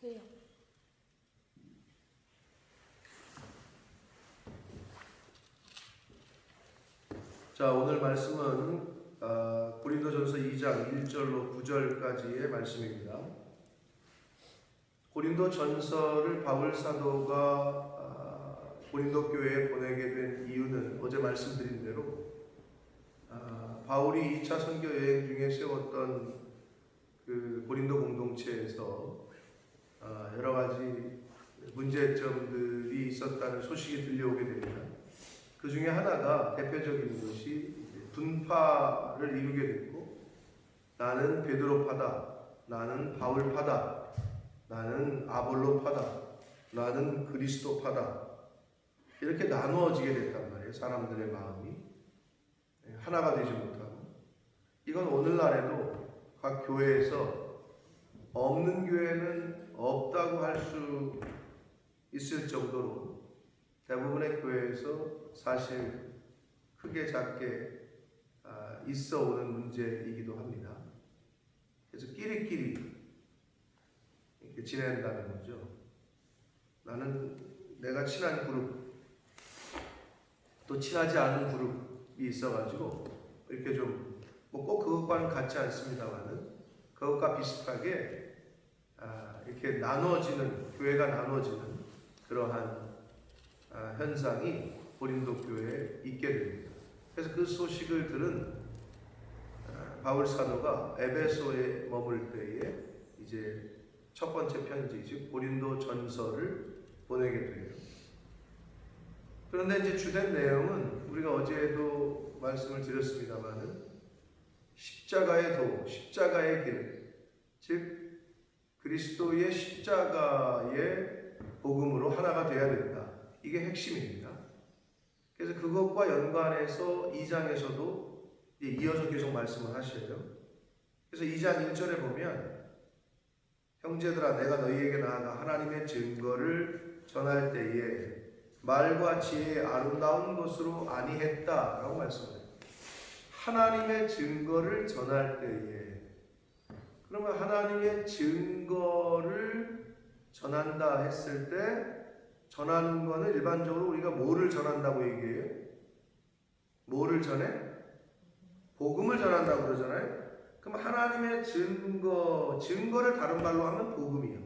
돼요. 자, 오늘 말씀은 고린도전서 2장 1절로 9절까지의 말씀입니다. 고린도전서를 바울 사도가 고린도 교회에 보내게 된 이유는 어제 말씀드린 대로 바울이 2차 선교 여행 중에 세웠던 그 고린도 공동체에서 여러 가지 문제점들이 있었다는 소식이 들려오게 됩니다. 그 중에 하나가 대표적인 것이 분파를 이루게 됐고, 나는 베드로파다, 나는 바울파다, 나는 아볼로파다, 나는 그리스도파다, 이렇게 나누어지게 됐단 말이에요. 사람들의 마음이 하나가 되지 못하고. 이건 오늘날에도 각 교회에서 없는 교회는 없다고 할 수 있을 정도로 대부분의 교회에서 사실 크게 작게 있어 오는 문제이기도 합니다. 그래서 끼리끼리 이렇게 지낸다는 거죠. 나는 내가 친한 그룹, 또 친하지 않은 그룹이 있어가지고 이렇게 좀 뭐 꼭 그것과는 같지 않습니다만은 그것과 비슷하게 이렇게 나누어지는, 교회가 나누어지는 그러한 현상이 고린도 교회에 있게 됩니다. 그래서 그 소식을 들은 바울 사도가 에베소에 머물 때에 이제 첫 번째 편지, 즉 고린도 전서를 보내게 돼요. 그런데 이제 주된 내용은 우리가 어제도 말씀을 드렸습니다만은 십자가의 도, 십자가의 길, 즉 그리스도의 십자가의 복음으로 하나가 되어야 된다. 이게 핵심입니다. 그래서 그것과 연관해서 2장에서도 이어서 계속 말씀을 하셔요. 그래서 2장 1절에 보면 형제들아 내가 너희에게 나아가 하나님의 증거를 전할 때에 말과 지혜의 아름다운 것으로 아니했다 라고 말씀해요. 하나님의 증거를 전할 때에, 그러면 하나님의 증거를 전한다 했을 때 전하는 거는 일반적으로 우리가 뭐를 전한다고 얘기해요? 뭐를 전해? 복음을 전한다고 그러잖아요. 그럼 하나님의 증거를 다른 말로 하면 복음이에요.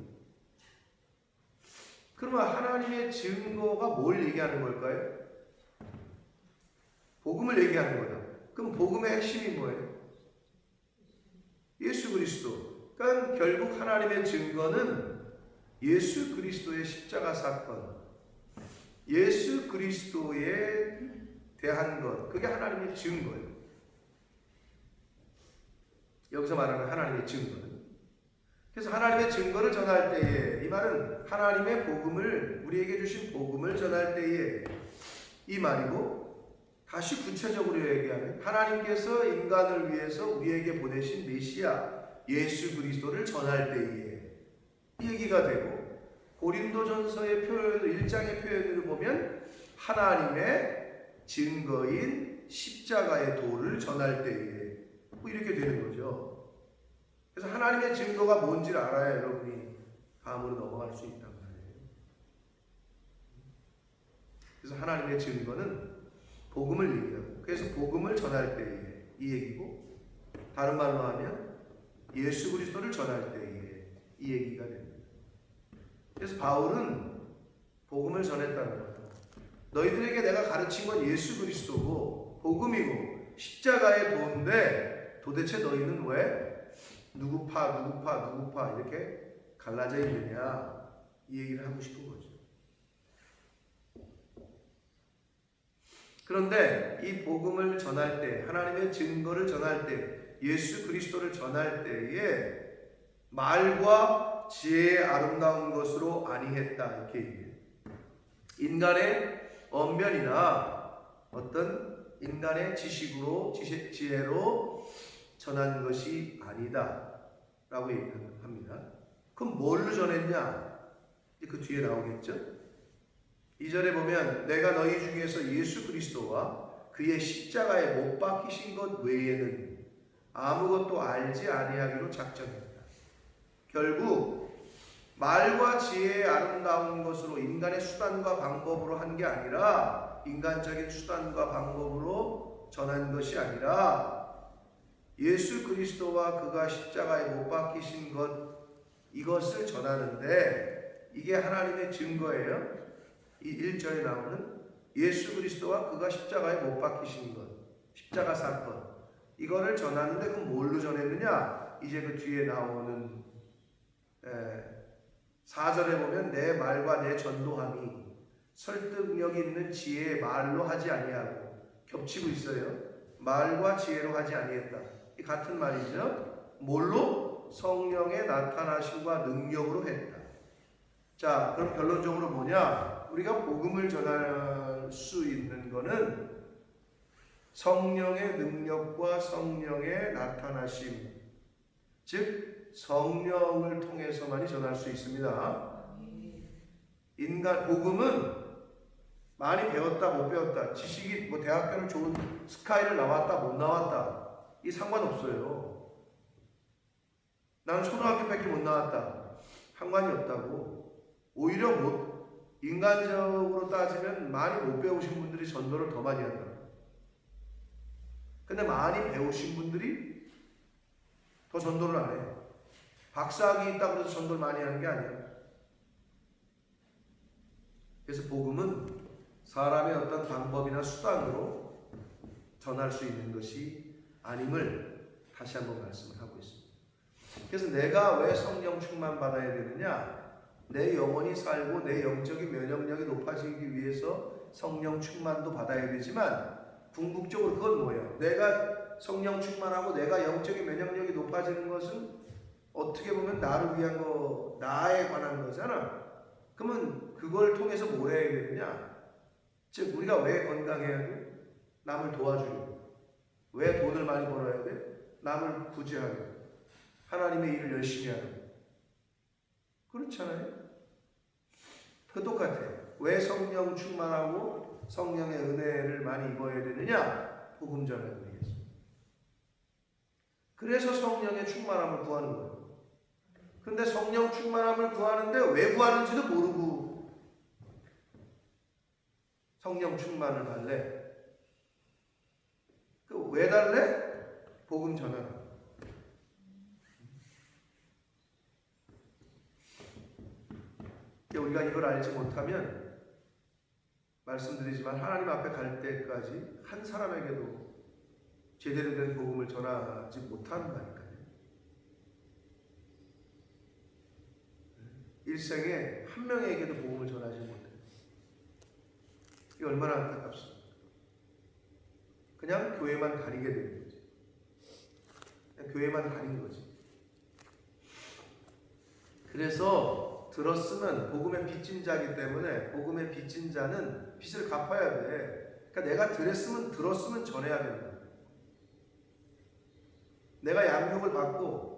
그러면 하나님의 증거가 뭘 얘기하는 걸까요? 복음을 얘기하는 거다. 그럼 복음의 핵심이 뭐예요? 예수 그리스도. 그러니까 결국 하나님의 증거는 예수 그리스도의 십자가 사건, 예수 그리스도에 대한 것, 그게 하나님의 증거예요. 여기서 말하는 하나님의 증거는. 그래서 하나님의 증거를 전할 때에, 이 말은 하나님의 복음을, 우리에게 주신 복음을 전할 때에 이 말이고, 다시 구체적으로 얘기하면 하나님께서 인간을 위해서 우리에게 보내신 메시아 예수 그리스도를 전할 때에 이 얘기가 되고, 고린도전서의 표현, 1장의 표현을 보면 하나님의 증거인 십자가의 도를 전할 때에 뭐 이렇게 되는 거죠. 그래서 하나님의 증거가 뭔지를 알아야 여러분이 다음으로 넘어갈 수 있단 말이에요. 그래서 하나님의 증거는 복음을 얘기하고, 그래서 복음을 전할 때에 이 얘기고, 다른 말로 하면 예수 그리스도를 전할 때에 이 얘기가 됩니다. 그래서 바울은 복음을 전했다는 거예요. 너희들에게 내가 가르친 건 예수 그리스도고 복음이고 십자가의 도인데 도대체 너희는 왜 누구파 이렇게 갈라져 있느냐, 이 얘기를 하고 싶은 거죠. 그런데 이 복음을 전할 때, 하나님의 증거를 전할 때, 예수 그리스도를 전할 때에 말과 지혜의 아름다운 것으로 아니했다 이렇게 얘기해요. 인간의 언변이나 어떤 인간의 지식으로, 지혜로 전한 것이 아니다 라고 얘기합니다. 그럼 뭘로 전했냐? 그 뒤에 나오겠죠? 2절에 보면 내가 너희 중에서 예수 그리스도와 그의 십자가에 못 박히신 것 외에는 아무것도 알지 아니하기로 작정했다. 결국 말과 지혜의 아름다운 것으로 인간의 수단과 방법으로 한 게 아니라 인간적인 수단과 방법으로 전한 것이 아니라 예수 그리스도와 그가 십자가에 못 박히신 것 이것을 전하는데 이게 하나님의 증거예요. 이 1절에 나오는 예수 그리스도와 그가 십자가에 못 박히신 것, 십자가 사건 이거를 전하는데 그럼 뭘로 전했느냐? 이제 그 뒤에 나오는 4절에 보면 내 말과 내 전도함이 설득력이 있는 지혜의 말로 하지 아니하고 겹치고 있어요. 말과 지혜로 하지 아니했다. 이 같은 말이죠. 뭘로? 성령의 나타나심과 능력으로 했다. 자, 그럼 결론적으로 뭐냐? 우리가 복음을 전할 수 있는 거는 성령의 능력과 성령의 나타나심, 즉 성령을 통해서만이 전할 수 있습니다. 인간 복음은 많이 배웠다 못 배웠다, 지식이 뭐 대학교를 좋은 스카이를 나왔다 못 나왔다 이 상관없어요. 나는 초등학교밖에 못 나왔다 상관이 없다고. 오히려 인간적으로 따지면 많이 못 배우신 분들이 전도를 더 많이 한다. 근데 많이 배우신 분들이 더 전도를 안 해요. 박사학위 있다고 해서 전도를 많이 하는 게 아니에요. 그래서 복음은 사람의 어떤 방법이나 수단으로 전할 수 있는 것이 아님을 다시 한번 말씀을 하고 있습니다. 그래서 내가 왜 성령 충만 받아야 되느냐? 내 영혼이 살고 내 영적인 면역력이 높아지기 위해서 성령 충만도 받아야 되지만 궁극적으로 그건 뭐예요? 내가 성령 충만하고 내가 영적인 면역력이 높아지는 것은 어떻게 보면 나를 위한 거, 나에 관한 거잖아. 그러면 그걸 통해서 뭘 해야 되느냐? 즉 우리가 왜 건강해야 돼? 남을 도와주려고. 왜 돈을 많이 벌어야 돼? 남을 구제하려고. 하나님의 일을 열심히 하려고. 그렇잖아요. 그 똑같아요. 왜 성령 충만하고 성령의 은혜를 많이 입어야 되느냐? 복음 전하기 위해서. 그래서 성령의 충만함을 구하는 거예요. 근데 성령 충만함을 구하는데 왜 구하는지도 모르고 성령 충만을 달래. 그 왜 달래? 복음 전하라. 우리가 이걸 알지 못하면 말씀드리지만 하나님 앞에 갈 때까지 한 사람에게도 제대로 된 복음을 전하지 못한다니까요. 일생에 한 명에게도 복음을 전하지 못해요. 이게 얼마나 안타깝습니까? 그냥 교회만 다니게 되는 거지. 그냥 교회만 다닌 거지. 그래서 들었으면 복음의 빚진 자이기 때문에 복음의 빚진 자는 빚을 갚아야 돼. 그러니까 내가 들었으면 전해야 된다. 내가 양육을 받고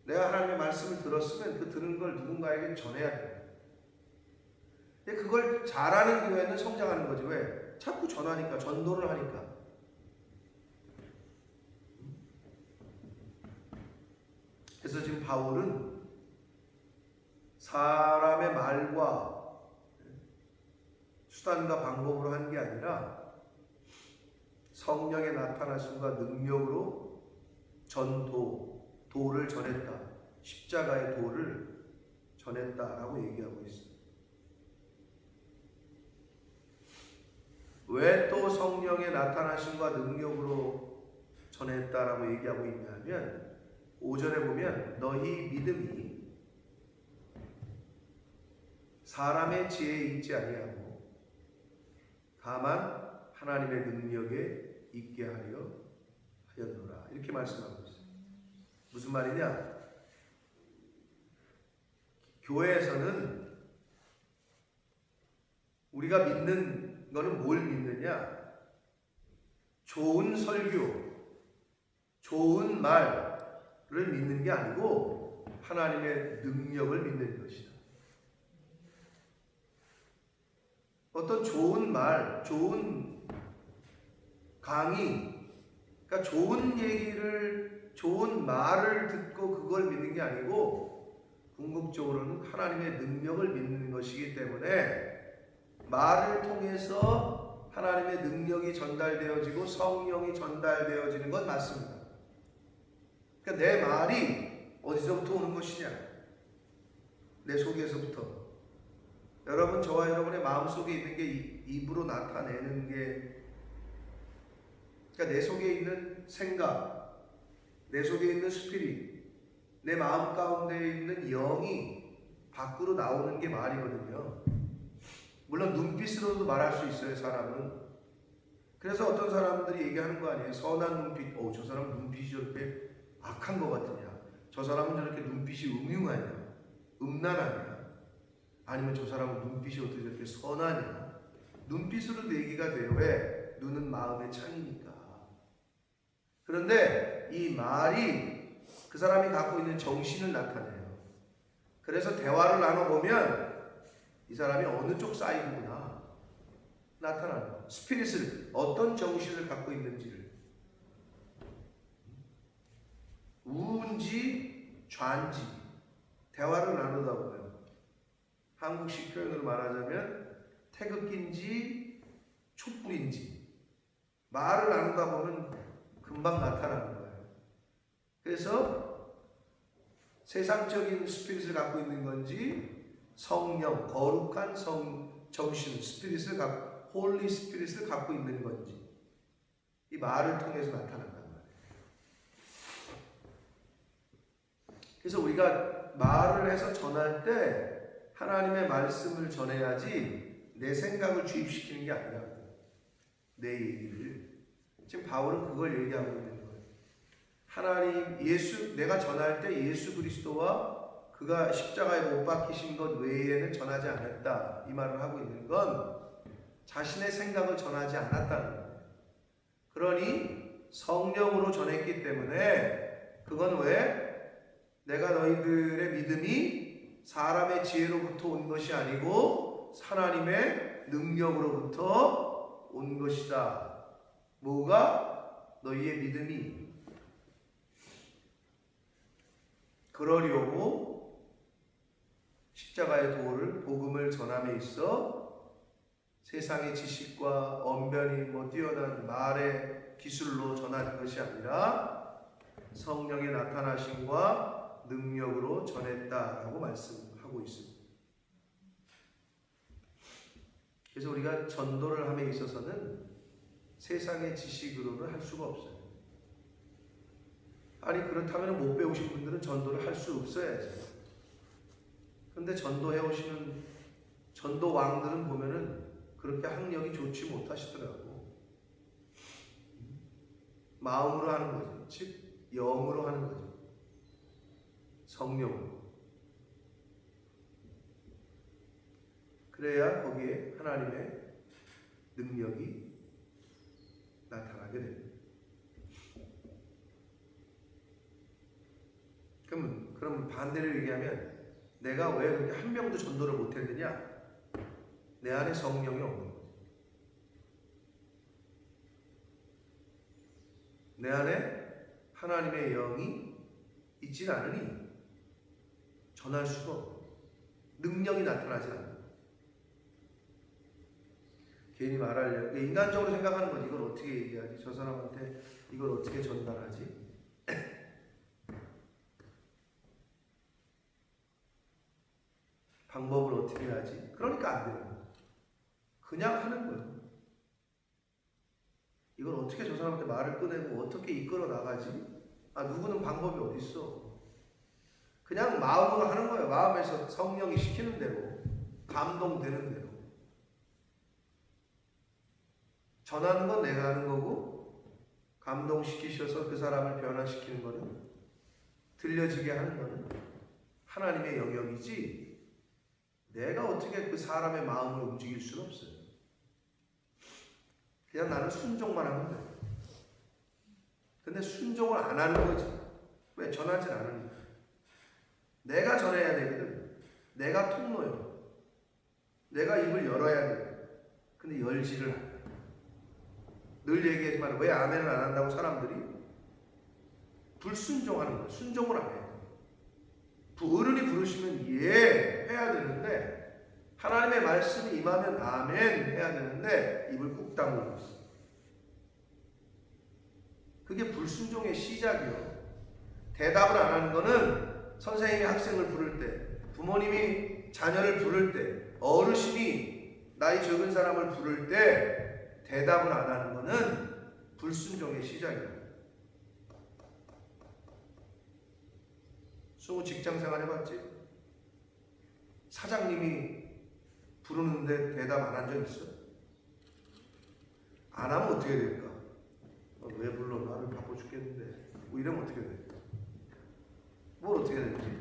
내가 하나님의 말씀을 들었으면 그 들은 걸 누군가에게 전해야 돼. 근데 그걸 잘하는 교회는 성장하는 거지. 왜? 자꾸 전하니까, 전도를 하니까. 그래서 지금 바울은 사람의 말과 수단과 방법으로 한 게 아니라 성령의 나타나심과 능력으로 도를 전했다. 십자가의 도를 전했다라고 얘기하고 있습니다. 왜 또 성령의 나타나심과 능력으로 전했다라고 얘기하고 있냐면 5절에 보면 너희 믿음이 사람의 지혜에 있지 아니하고 다만 하나님의 능력에 있게 하려 하였노라. 이렇게 말씀하고 있어요. 무슨 말이냐? 교회에서는 우리가 믿는 거는 뭘 믿느냐? 좋은 설교, 좋은 말을 믿는 게 아니고 하나님의 능력을 믿는 것이다. 어떤 좋은 말, 좋은 강의, 그러니까 좋은 얘기를, 좋은 말을 듣고 그걸 믿는 게 아니고 궁극적으로는 하나님의 능력을 믿는 것이기 때문에 말을 통해서 하나님의 능력이 전달되어지고 성령이 전달되어지는 건 맞습니다. 그러니까 내 말이 어디서부터 오는 것이냐? 내 속에서부터. 여러분, 저와 여러분의 마음속에 있는 게 입으로 나타내는 게, 그러니까 내 속에 있는 생각, 내 속에 있는 스피릿, 내 마음 가운데 있는 영이 밖으로 나오는 게 말이거든요. 물론 눈빛으로도 말할 수 있어요, 사람은. 그래서 어떤 사람들이 얘기하는 거 아니에요? 선한 눈빛, 저 사람 눈빛이 저렇게 악한 것 같으냐? 저 사람은 저렇게 눈빛이 음흉하냐? 음란하냐? 아니면 저 사람은 눈빛이 어떻게 저렇게 선하냐? 눈빛으로도 얘기가 돼요. 왜? 눈은 마음의 창이니까. 그런데 이 말이 그 사람이 갖고 있는 정신을 나타내요. 그래서 대화를 나눠보면 이 사람이 어느 쪽 사이드구나 나타나요. 스피릿을, 어떤 정신을 갖고 있는지를. 우인지 좌인지 대화를 나누다 보면, 한국식 표현으로 말하자면 태극기인지 촛불인지 말을 나누다 보면 금방 나타나는 거예요. 그래서 세상적인 스피릿을 갖고 있는 건지 성령, 거룩한 정신, 스피릿을 홀리 스피릿을 갖고 있는 건지 이 말을 통해서 나타난단 말이에요. 그래서 우리가 말을 해서 전할 때 하나님의 말씀을 전해야지 내 생각을 주입시키는 게 아니라 내 얘기를. 지금 바울은 그걸 얘기하고 있는 거예요. 하나님, 내가 전할 때 예수 그리스도와 그가 십자가에 못 박히신 것 외에는 전하지 않았다. 이 말을 하고 있는 건 자신의 생각을 전하지 않았다는 거예요. 그러니 성령으로 전했기 때문에 그건 왜? 내가 너희들의 믿음이 사람의 지혜로부터 온 것이 아니고 하나님의 능력으로부터 온 것이다. 뭐가? 너희의 믿음이. 그러려고 십자가의 도를, 복음을 전함에 있어 세상의 지식과 언변이 뛰어난 말의 기술로 전하는 것이 아니라 성령의 나타나심과 능력으로 전했다라고 말씀하고 있습니다. 그래서 우리가 전도를 함에 있어서는 세상의 지식으로는 할 수가 없어요. 아니, 그렇다면 못 배우신 분들은 전도를 할 수 없어야죠. 그런데 전도해 오시는 전도 왕들은 보면은 그렇게 학력이 좋지 못하시더라고. 마음으로 하는 거죠. 즉 영으로 하는 거죠. 성령으로. 그래야 거기에 하나님의 능력이 나타나게 됩니다. 그럼 반대로 얘기하면 내가 왜 그렇게 한 명도 전도를 못했느냐? 내 안에 성령이 없는 거죠. 내 안에 하나님의 영이 있진 않으니 전할 수가 없고 능력이 나타나지 않는. 괜히 말하려고 인간적으로 생각하는 거지. 이걸 어떻게 얘기하지? 저 사람한테 이걸 어떻게 전달하지? 방법을 어떻게 하지? 그러니까 안 되는 거예요. 그냥 하는 거예요. 이걸 어떻게 저 사람한테 말을 꺼내고 어떻게 이끌어 나가지? 누구는 방법이 어디 있어? 그냥 마음으로 하는 거예요. 마음에서 성령이 시키는 대로, 감동되는 대로. 전하는 건 내가 하는 거고, 감동시키셔서 그 사람을 변화시키는 거는, 들려지게 하는 거는 하나님의 영역이지, 내가 어떻게 그 사람의 마음을 움직일 수는 없어요. 그냥 나는 순종만 하면 돼. 근데 순종을 안 하는 거지. 왜? 전하지 않으니까. 내가 전해야 되거든. 내가 통로요. 내가 입을 열어야 돼. 근데 열지를 않아요. 늘 얘기하지만 왜 아멘을 안 한다고 사람들이 불순종하는 거예요. 순종을 안 해요. 어른이 부르시면 예 해야 되는데 하나님의 말씀이 임하면 아멘 해야 되는데 입을 꾹 다물고 있어. 그게 불순종의 시작이요. 대답을 안 하는 거는 선생님이 학생을 부를 때, 부모님이 자녀를 부를 때, 어르신이 나이 적은 사람을 부를 때 대답을 안 하는 거는 불순종의 시작이다. 수고 직장생활 해봤지? 사장님이 부르는데 대답 안 한 적 있어? 안 하면 어떻게 될까? 왜 불러? 나를 바빠 죽겠는데. 뭐 이러면 어떻게 돼? 뭘 어떻게 되지?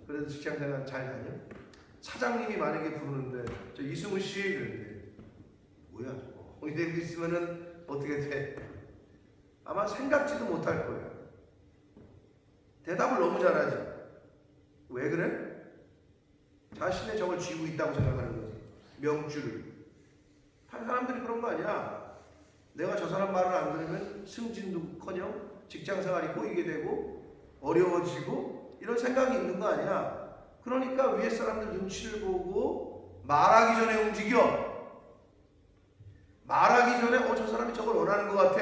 그래도 직장생활 잘 다녀? 사장님이 만약에 부르는데 저 이승우 씨 이러는데 뭐야 저거? 이러고 있으면은 어떻게 돼? 아마 생각지도 못할 거예요. 대답을 너무 잘하지. 왜 그래? 자신의 적을 쥐고 있다고 생각하는 거지. 명줄을. 다른 사람들이 그런 거 아니야. 내가 저 사람 말을 안 들으면 승진도커녕 직장생활이 꼬이게 되고 어려워지고 이런 생각이 있는 거 아니야. 그러니까 위에 사람들 눈치를 보고 말하기 전에 움직여. 말하기 전에 저 사람이 저걸 원하는 것 같아.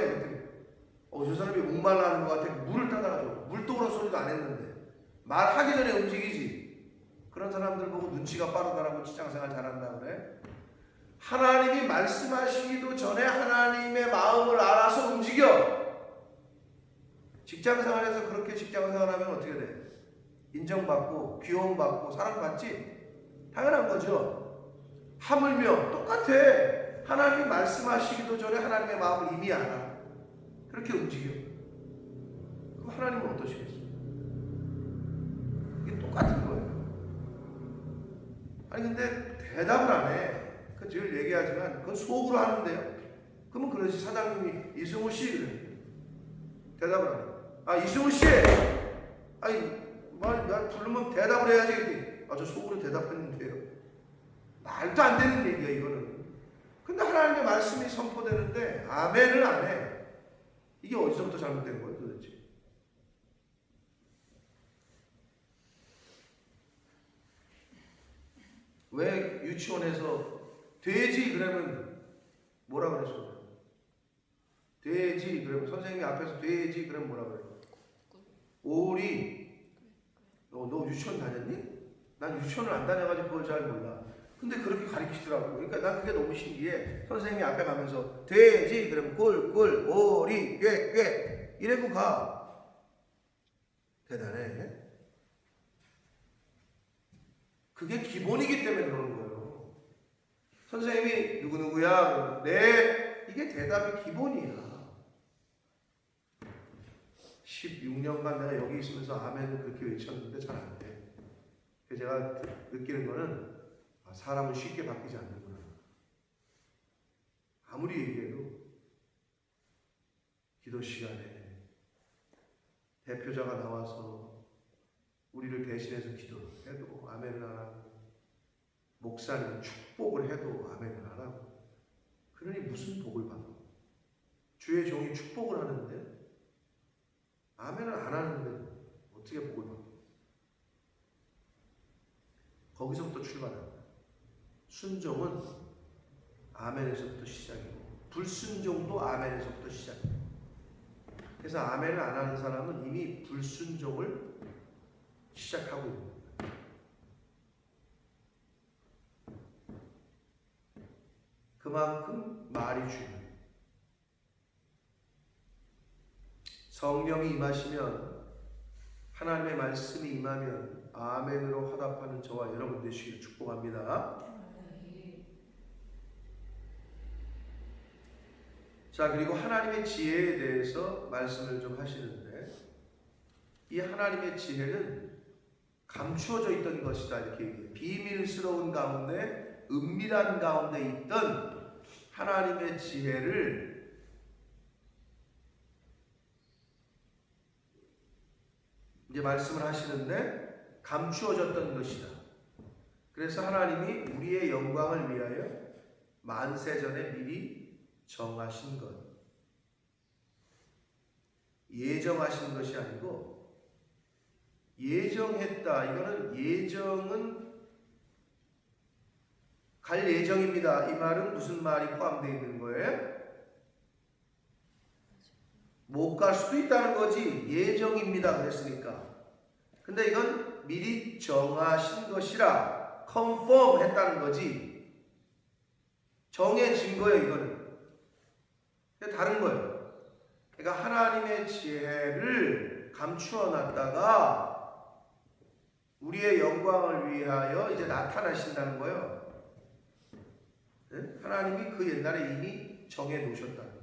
저 사람이 목말라 하는 것 같아. 물을 따다가 줘. 물도우러 소리도 안 했는데 말하기 전에 움직이지. 그런 사람들 보고 눈치가 빠르다라고 직장생활 잘한다 그래? 하나님이 말씀하시기도 전에 하나님의 마음을 알아서 움직여. 직장생활에서 그렇게 직장생활하면 어떻게 돼? 인정받고 귀여움받고 사랑받지? 당연한 거죠. 하물며 똑같아. 하나님이 말씀하시기도 전에 하나님의 마음을 이미 알아. 그렇게 움직여. 그럼 하나님은 어떠시겠어요? 이게 똑같은 거예요. 아니 근데 대답을 안 해. 그 늘 얘기하지만 그건 속으로 하는데요. 그러면 그러지. 사장님이 이승우 씨 그래. 대답을 안 해. 아 이승우 씨. 아니 말 부르면 대답을 해야지. 저 속으로 대답했는데요. 말도 안 되는 얘기야 이거는. 근데 하나님의 말씀이 선포되는데 아멘을 안 해. 이게 어디서부터 잘못된 거예요 도대체? 왜 유치원에서 돼지 그러면 뭐라 그랬어? 돼지 그러면 선생님이 앞에서 돼지 그러면 뭐라 그래? 오리. 너 유치원 다녔니? 난 유치원을 안 다녀가지고 그걸 잘 몰라. 근데 그렇게 가르치더라고. 그러니까 난 그게 너무 신기해. 선생님이 앞에 가면서 돼지 그러면 꿀꿀 오리 꾀꾀 이래고 가. 대단해. 그게 기본이기 때문에 그러는 거예요. 선생님이 누구누구야? 네. 이게 대답이 기본이야. 16년간 내가 여기 있으면서 아멘을 그렇게 외쳤는데 잘 안 돼. 그래서 제가 느끼는 거는 사람은 쉽게 바뀌지 않는구나. 아무리 얘기해도 기도 시간에 대표자가 나와서 우리를 대신해서 기도해도 아멘을 안 하고 목사님 축복을 해도 아멘을 안 하고 그러니 무슨 복을 받고 주의 종이 축복을 하는데 아멘을 안 하는데 어떻게 복을 받고 거기서부터 출발합니다. 순종은 아멘에서부터 시작이고 불순종도 아멘에서부터 시작입니다. 그래서 아멘을 안 하는 사람은 이미 불순종을 시작하고 있는 겁니다. 그만큼 말이 중요해요. 성령이 임하시면 하나님의 말씀이 임하면 아멘으로 화답하는 저와 여러분 되시기를 축복합니다. 자, 그리고 하나님의 지혜에 대해서 말씀을 좀 하시는데 이 하나님의 지혜는 감추어져 있던 것이다 이렇게 얘기해요. 비밀스러운 가운데 은밀한 가운데 있던 하나님의 지혜를 이제 말씀을 하시는데 감추어졌던 것이다. 그래서 하나님이 우리의 영광을 위하여 만세전에 미리 정하신 것, 예정하신 것이 아니고 예정했다. 이거는 예정은 갈 예정입니다. 이 말은 무슨 말이 포함되어 있는 거예요? 못 갈 수도 있다는 거지. 예정입니다. 그랬으니까. 근데 이건 미리 정하신 것이라 컨펌 했다는 거지. 정해진 거예요. 이거는. 다른 거예요. 그러니까 하나님의 지혜를 감추어 놨다가 우리의 영광을 위하여 이제 나타나신다는 거예요. 하나님이 그 옛날에 이미 정해 놓으셨다는 거예요.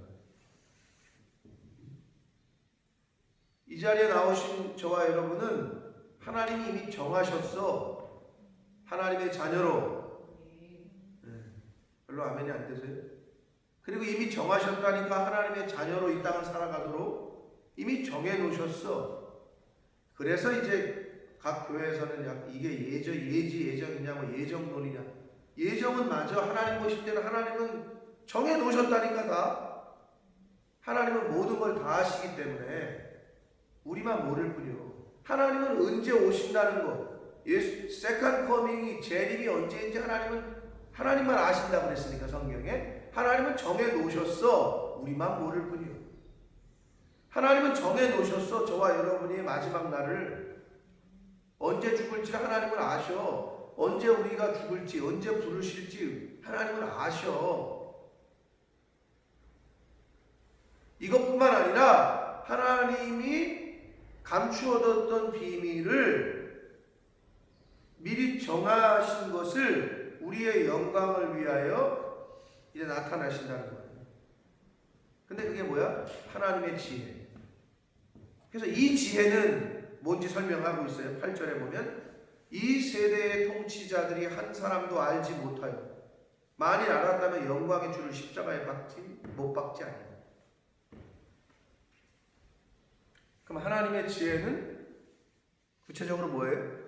이 자리에 나오신 저와 여러분은 하나님이 이미 정하셨어. 하나님의 자녀로. 별로 아멘이 안 되세요? 그리고 이미 정하셨다니까 하나님의 자녀로 이 땅을 살아가도록 이미 정해 놓으셨어. 그래서 이제 각 교회에서는 이게 예정이냐 뭐 예정론이냐. 예정은 맞아. 하나님 보실 때는 하나님은 정해 놓으셨다니까 다. 하나님은 모든 걸 다 하시기 때문에 우리만 모를 뿐이요. 하나님은 언제 오신다는 거, 세컨드 커밍이 재림이 언제인지 하나님만 아신다고 그랬으니까 성경에 하나님은 정해 놓으셨어. 우리만 모를 뿐이요. 하나님은 정해 놓으셨어. 저와 여러분의 마지막 날을 언제 죽을지 하나님은 아셔. 언제 우리가 죽을지, 언제 부르실지 하나님은 아셔. 이것뿐만 아니라 하나님이 감추어뒀던 비밀을 미리 정하신 것을 우리의 영광을 위하여 이제 나타나신다는 거예요. 근데 그게 뭐야? 하나님의 지혜. 그래서 이 지혜는 뭔지 설명하고 있어요. 8절에 보면 이 세대의 통치자들이 한 사람도 알지 못하여 만일 알았다면 영광의 주를 십자가에 못 박지 아니하리라. 그럼 하나님의 지혜는 구체적으로 뭐예요?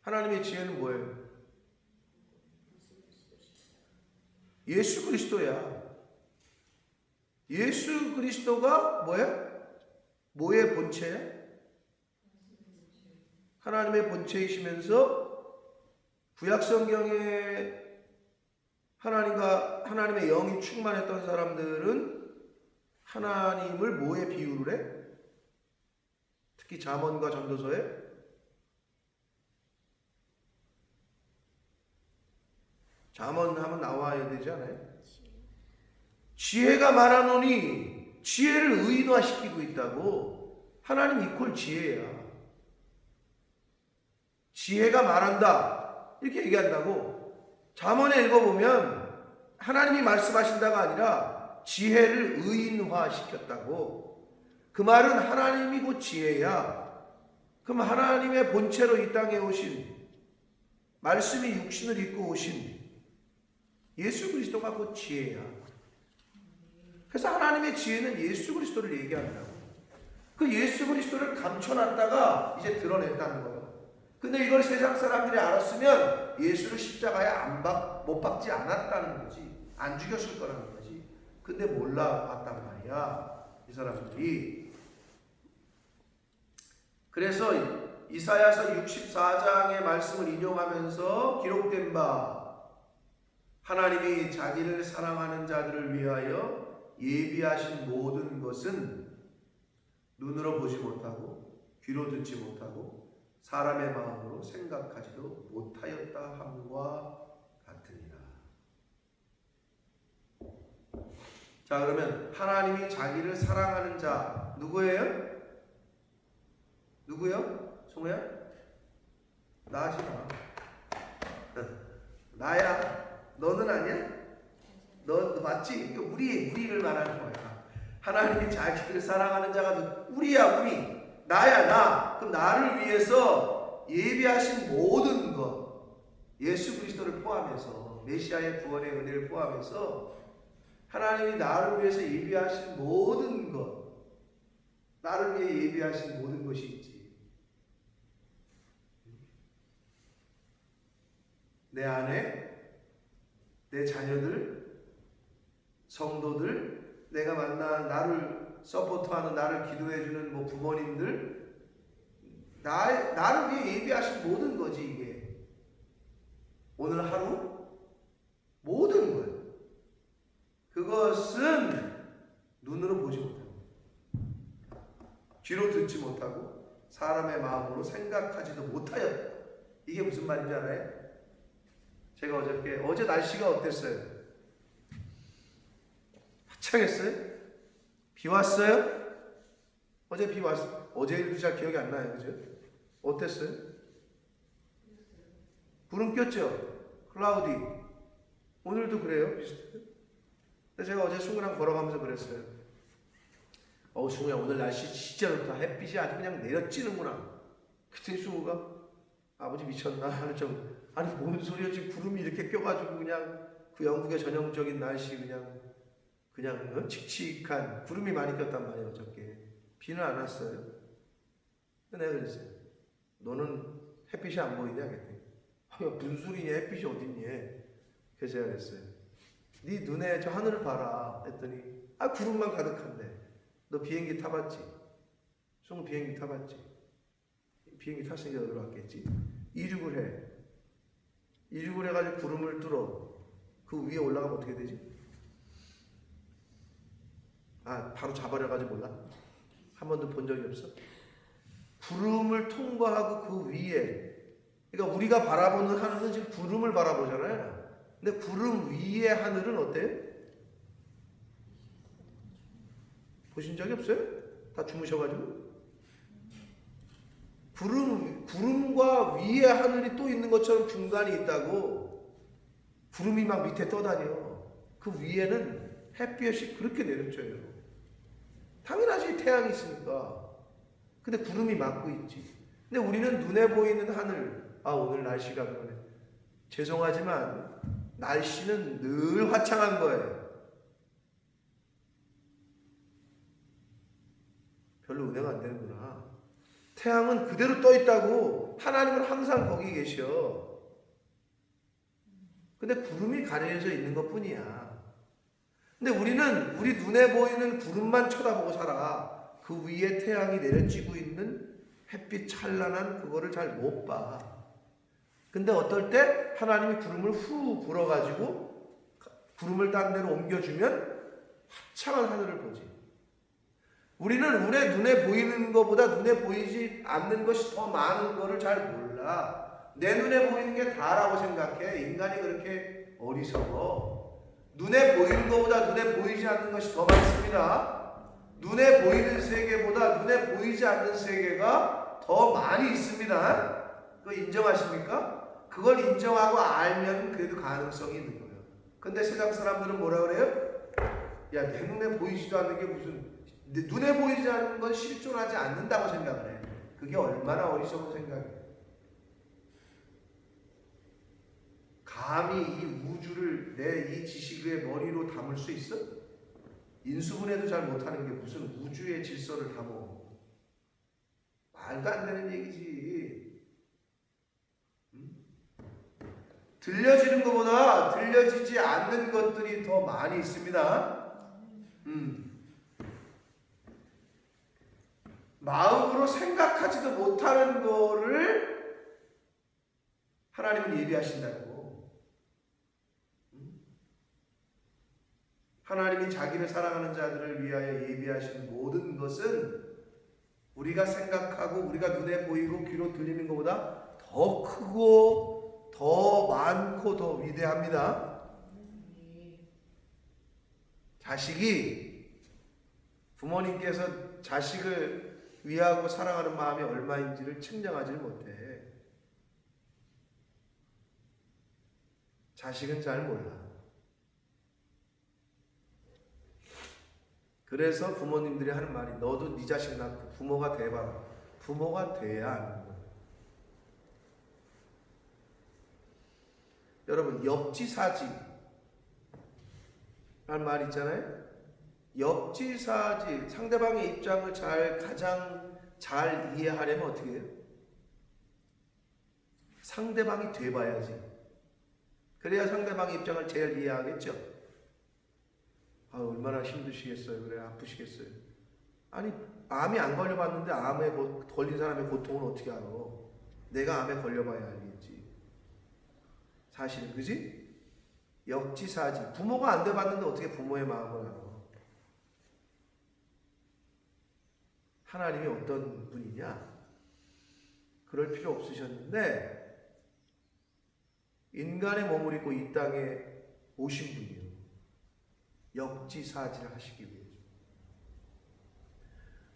하나님의 지혜는 뭐예요? 예수 그리스도야. 예수 그리스도가 뭐야? 뭐의 본체야? 하나님의 본체이시면서 구약 성경에 하나님의 영이 충만했던 사람들은 하나님을 뭐에 비유를 해? 특히 잠언과 전도서에 잠언하면 나와야 되지 않아요? 지혜가 많아노니 지혜를 의인화시키고 있다고. 하나님 이퀄 지혜야. 지혜가 말한다 이렇게 얘기한다고. 잠언에 읽어보면 하나님이 말씀하신다가 아니라 지혜를 의인화시켰다고. 그 말은 하나님이 곧 지혜야. 그럼 하나님의 본체로 이 땅에 오신, 말씀이 육신을 입고 오신 예수 그리스도가 곧 지혜야. 그래서 하나님의 지혜는 예수 그리스도를 얘기한다고. 그 예수 그리스도를 감춰놨다가 이제 드러냈다는 거예요. 근데 이걸 세상 사람들이 알았으면 예수를 십자가에 못 박지 않았다는 거지. 안 죽였을 거라는 거지. 근데 몰라봤단 말이야, 이 사람들이. 그래서 이사야서 64장의 말씀을 인용하면서 기록된 바, 하나님이 자기를 사랑하는 자들을 위하여 예비하신 모든 것은 눈으로 보지 못하고 귀로 듣지 못하고 사람의 마음으로 생각하지도 못하였다 함과 같으니라. 자, 그러면 하나님이 자기를 사랑하는 자 누구예요? 누구요? 송우야? 나지 마. 나야. 너는 아니야? 너 맞지? 우리를 말하는 거야. 하나님이 자기를 사랑하는 자가 우리야, 우리. 나야, 나. 그럼 나를 위해서 예비하신 모든 것, 예수 그리스도를 포함해서, 메시아의 구원의 은혜를 포함해서 하나님이 나를 위해서 예비하신 모든 것, 나를 위해 예비하신 모든 것이 있지. 내 안에 내 자녀들, 성도들, 내가 만난 나를 서포트하는, 나를 기도해주는 뭐 부모님들, 나를 위해 예비하신 모든 거지 이게. 오늘 하루 모든 것, 그것은 눈으로 보지 못하고 귀로 듣지 못하고 사람의 마음으로 생각하지도 못하였다. 이게 무슨 말인지 알아요? 제가 어제 날씨가 어땠어요? 화창했어요? 비 왔어요? 어제 비 왔어요? 어제 일도 잘 기억이 안 나요, 그죠? 어땠어요? 구름 꼈죠? 클라우디. 오늘도 그래요? 비슷해요? 근데 제가 어제 승우랑 걸어가면서 그랬어요. 승우야, 오늘 날씨 진짜 좋다. 햇빛이 아주 그냥 내려찌는구나. 그때 승우가 아버지 미쳤나 하는 좀, 아니 뭔 소리야, 지금 구름이 이렇게 껴가지고 그냥 그 영국의 전형적인 날씨, 그냥 칙칙한 구름이 많이 꼈단 말이에요. 어저께 비는 안 왔어요. 내가 그랬어요. 너는 햇빛이 안 보이냐 그랬더니 무슨 소리냐, 햇빛이 어딨니? 그래서 제가 그랬어요. 네 눈에 저 하늘을 봐라 했더니 구름만 가득한데. 너 비행기 타봤지? 송 비행기 타봤지? 비행기 탔으니까 여기로 왔겠지? 이륙을 해가지고 구름을 뚫어. 그 위에 올라가면 어떻게 되지? 바로 잡아려가지고 몰라? 한 번도 본 적이 없어? 구름을 통과하고 그 위에, 그러니까 우리가 바라보는 하늘은 지금 구름을 바라보잖아요. 근데 구름 위의 하늘은 어때요? 보신 적이 없어요? 다 주무셔가지고? 구름과 위에 하늘이 또 있는 것처럼 중간이 있다고. 구름이 막 밑에 떠다녀. 그 위에는 햇볕이 그렇게 내려쳐요. 당연하지, 태양이 있으니까. 근데 구름이 막고 있지. 근데 우리는 눈에 보이는 하늘, 오늘 날씨가 그러네. 죄송하지만 날씨는 늘 화창한 거예요. 별로 은혜가 안 되는구나. 태양은 그대로 떠 있다고. 하나님은 항상 거기 계셔. 근데 구름이 가려져 있는 것 뿐이야. 근데 우리는 우리 눈에 보이는 구름만 쳐다보고 살아. 그 위에 태양이 내려지고 있는 햇빛 찬란한 그거를 잘 못 봐. 근데 어떨 때 하나님이 구름을 후 불어가지고 구름을 딴 데로 옮겨주면 화창한 하늘을 보지. 우리는 우리 눈에 보이는 것보다 눈에 보이지 않는 것이 더 많은 것을 잘 몰라. 내 눈에 보이는 게 다라고 생각해. 인간이 그렇게 어리석어. 눈에 보이는 것보다 눈에 보이지 않는 것이 더 많습니다. 눈에 보이는 세계보다 눈에 보이지 않는 세계가 더 많이 있습니다. 그거 인정하십니까? 그걸 인정하고 알면 그래도 가능성이 있는 거예요. 근데 세상 사람들은 뭐라 그래요? 야, 내 눈에 보이지도 않는 게 무슨, 눈에 보이지 않는 건 실존하지 않는다고 생각을 해. 그게 얼마나 어리석은 생각이에요. 감히 이 우주를 내 이 지식의 머리로 담을 수 있어? 인수분해도 잘 못하는 게 무슨 우주의 질서를 담어. 말도 안 되는 얘기지. 들려지는 것보다 들려지지 않는 것들이 더 많이 있습니다. 마음으로 생각하지도 못하는 거를 하나님은 예비하신다고. 하나님이 자기를 사랑하는 자들을 위하여 예비하신 모든 것은 우리가 생각하고 우리가 눈에 보이고 귀로 들리는 것보다 더 크고 더 많고 더 위대합니다. 자식이, 부모님께서 자식을 위하고 사랑하는 마음이 얼마인지를 측량하지 못해. 자식은 잘 몰라. 그래서 부모님들이 하는 말이, 너도 네 자식 낳고 부모가 돼봐라. 부모가 돼야 아는 거야. 여러분, 역지사지 라는 말 있잖아요. 역지사지, 상대방의 입장을 가장 잘 이해하려면 어떻게 해요? 상대방이 돼봐야지. 그래야 상대방의 입장을 제일 이해하겠죠. 얼마나 힘드시겠어요. 그래, 아프시겠어요. 아니 암이 안 걸려봤는데 암에 걸린 사람의 고통은 어떻게 알아? 내가 암에 걸려봐야 알겠지. 사실은 그지? 역지사지. 부모가 안 돼봤는데 어떻게 부모의 마음을 알아? 하나님이 어떤 분이냐? 그럴 필요 없으셨는데 인간의 몸을 입고 이 땅에 오신 분이요. 역지사지를 하시기 위해서.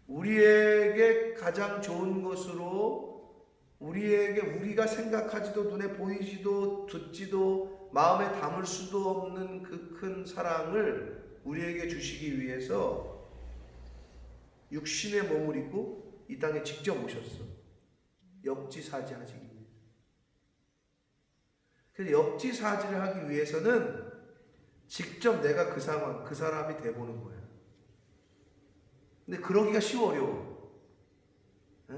우리에게 가장 좋은 것으로 우리가 생각하지도 눈에 보이지도 듣지도 마음에 담을 수도 없는 그 큰 사랑을 우리에게 주시기 위해서 육신의 몸을 입고 이 땅에 직접 오셨어. 역지사지하시기 위해서. 그래서 역지사지를 하기 위해서는 직접 내가 그 상황, 그 사람이 돼보는 거야. 근데 그러기가 쉬워, 어려워? 에?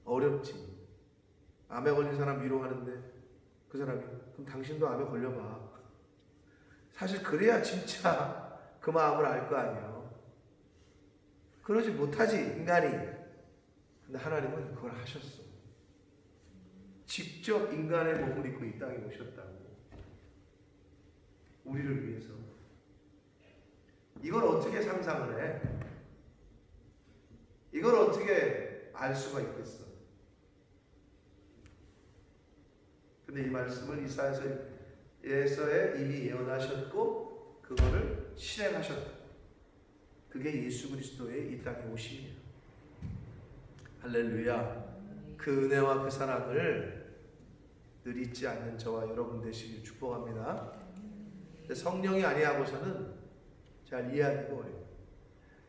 어렵지. 암에 걸린 사람 위로하는데 그 사람이 그럼 당신도 암에 걸려봐. 사실 그래야 진짜 그 마음을 알 거 아니에요. 그러지 못하지 인간이. 근데 하나님은 그걸 하셨어. 직접 인간의 몸을 입고 이 땅에 오셨다고. 우리를 위해서. 이걸 어떻게 상상을 해? 이걸 어떻게 알 수가 있겠어? 근데 이 말씀을 이사야서에 이미 예언하셨고 그거를 실행하셨다. 그게 예수 그리스도의 이 땅에 오심이에요. 할렐루야. 그 은혜와 그 사랑을 늘 잊지 않는 저와 여러분 되시길 축복합니다. 근데 성령이 아니하고서는 잘 이해하기가 어려워요.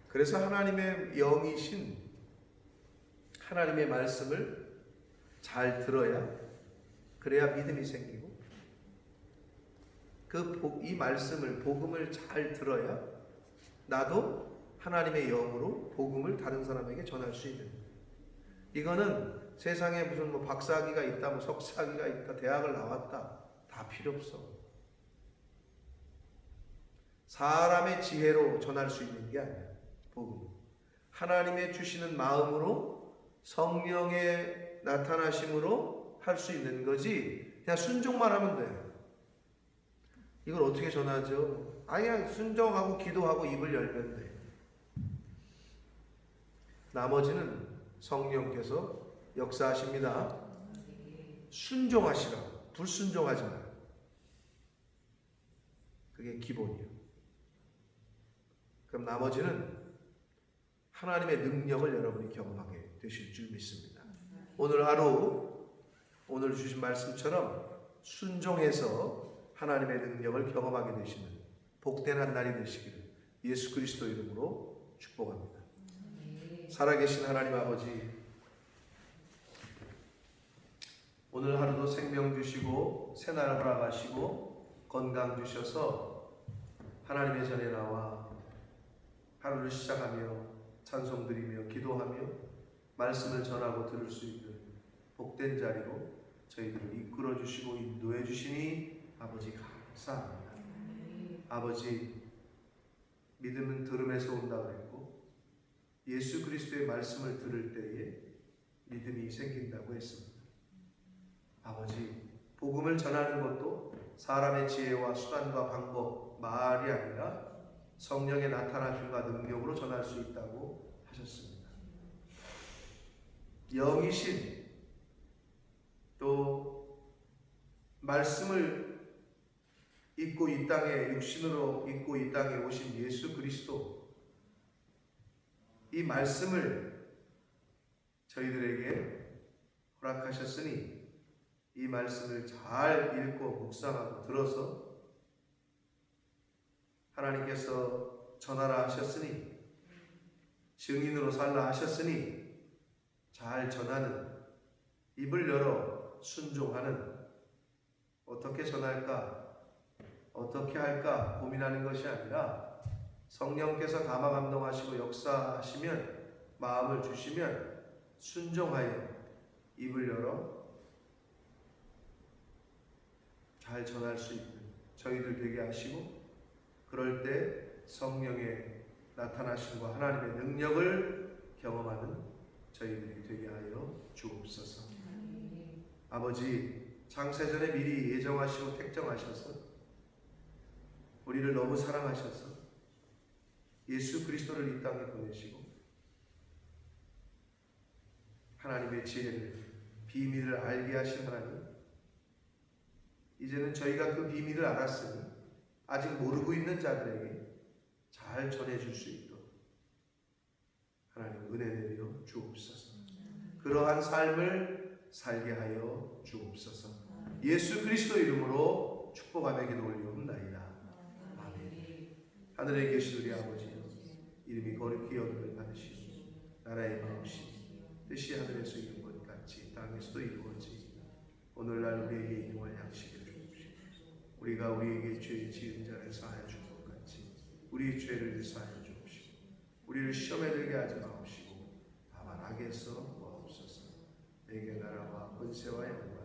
그래서 하나님의 영이신 하나님의 말씀을 잘 들어야 그래야 믿음이 생기고 이 말씀을 복음을 잘 들어야 나도 하나님의 영으로 복음을 다른 사람에게 전할 수 있는 거예요. 이거는 세상에 무슨 박사학위가 있다, 석사학위가 있다, 대학을 나왔다 다 필요 없어. 사람의 지혜로 전할 수 있는 게 아니야. 복음. 하나님의 주시는 마음으로 성령의 나타나심으로 할 수 있는 거지. 그냥 순종만 하면 돼. 이걸 어떻게 전하죠? 아니야, 순종하고 기도하고 입을 열면 돼. 나머지는 성령께서 역사하십니다. 순종하시라. 불순종하지 마. 그게 기본이에요. 그럼 나머지는 하나님의 능력을 여러분이 경험하게 되실 줄 믿습니다. 오늘 하루 오늘 주신 말씀처럼 순종해서 하나님의 능력을 경험하게 되시는 복된 한 날이 되시기를 예수 그리스도 이름으로 축복합니다. 살아계신 하나님 아버지, 오늘 하루도 생명 주시고 새날 허락하시고 건강 주셔서 하나님의 전에 나와 하루를 시작하며 찬송드리며 기도하며 말씀을 전하고 들을 수 있는 복된 자리로 저희들을 이끌어 주시고 인도해 주시니 아버지 감사합니다. 아버지, 믿음은 들음에서 온다 그랬고 예수 그리스도의 말씀을 들을 때에 믿음이 생긴다고 했습니다. 아버지, 복음을 전하는 것도 사람의 지혜와 수단과 방법, 말이 아니라 성령의 나타나심과 능력으로 전할 수 있다고 하셨습니다. 영이신 또 말씀을 입고 이 땅에 육신으로 입고 이 땅에 오신 예수 그리스도, 이 말씀을 저희들에게 허락하셨으니 이 말씀을 잘 읽고 묵상하고 들어서 하나님께서 전하라 하셨으니 증인으로 살라 하셨으니 잘 전하는, 입을 열어 순종하는, 어떻게 전할까 어떻게 할까 고민하는 것이 아니라 성령께서 감화 감동하시고 역사하시면, 마음을 주시면 순종하여 입을 열어 잘 전할 수 있는 저희들 되게 하시고 그럴 때 성령의 나타나심과 하나님의 능력을 경험하는 저희들이 되게 하여 주옵소서. 아버지, 창세전에 미리 예정하시고 택정하셔서 우리를 너무 사랑하셔서 예수 그리스도를 이 땅에 보내시고 하나님의 지혜를, 비밀을 알게 하신 하나님, 이제는 저희가 그 비밀을 알았으니 아직 모르고 있는 자들에게 잘 전해줄 수 있도록 하나님 은혜 내려 주옵소서. 그러한 삶을 살게 하여 주옵소서. 예수 그리스도 이름으로 축복하며 기도 올리옵나이다. 아멘. 하늘에 계신 우리 아버지여, 이름이 거룩히 여김을 받으시옵소서. 나라의 마음씨 뜻이 하늘에서 이룬 것 같이 땅에서도 이루어지이다. 오늘날 우리에게 일용할 양식을 주옵시옵소서. 우리가 우리에게 죄 지은 자를 사하여 준 것 같이 우리의 죄를 사하여 주옵시고 우리를 시험에 들게 하지 마옵시고 다만 악에서 구하옵소서. 내게 나라와 권세와 영광